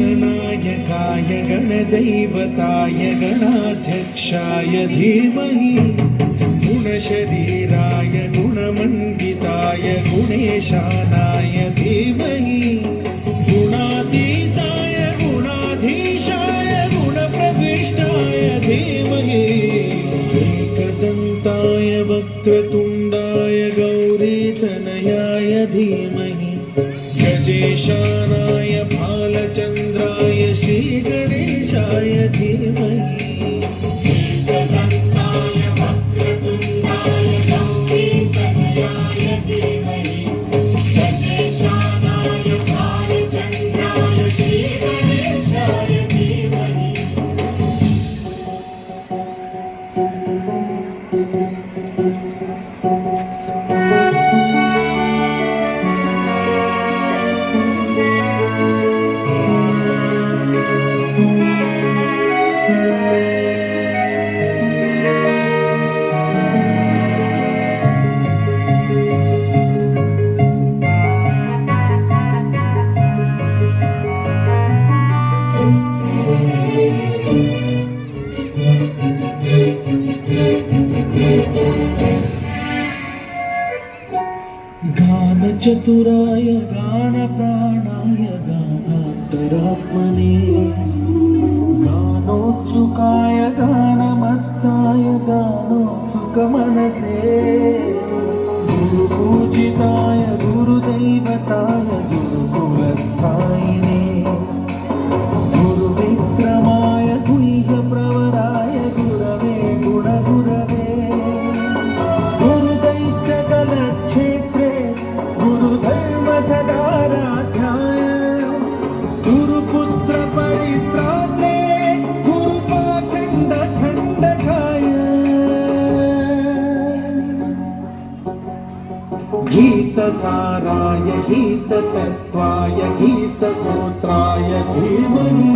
गणनायकाय गणदैवताय गणाध्यक्षाय धीमहि गुणशरीराय गुणमण्डिताय गुणेशानाय धीमहि गुणातीताय गुणाधीशाय गुणप्रविष्टाय धीमहि एकदन्ताय वक्रतुण्डाय गौरीतनयाय धीमहि गजेशानाय भालचन्द्राय श्रीगणेशाय धीमहि एकदन्ताय वक्रतुण्डाय गौरीतनयाय धीमहि गजेशानाय भालचन्द्राय श्रीगणेशाय धीमहि गानचतुराय गानप्राणाय गानान्तरात्मने गानोत्सुकाय गानमत्ताय गानोत्सुकमनसे गुरुपूजिताय गुरुदैवताय गुरुकुलस्थायिने गुरुविक्रमाय गुह्यप्रवराय गुरवे गुणगुरवे गुरुदैत्यकलक्षेत्रे गुरुधर्मसदाराध्याय गुरुपुत्र परित्रात्रे गुरुपाखण्डखण्डकाय गीतसाराय गीततत्त्वाय गीतगोत्राय धीमहि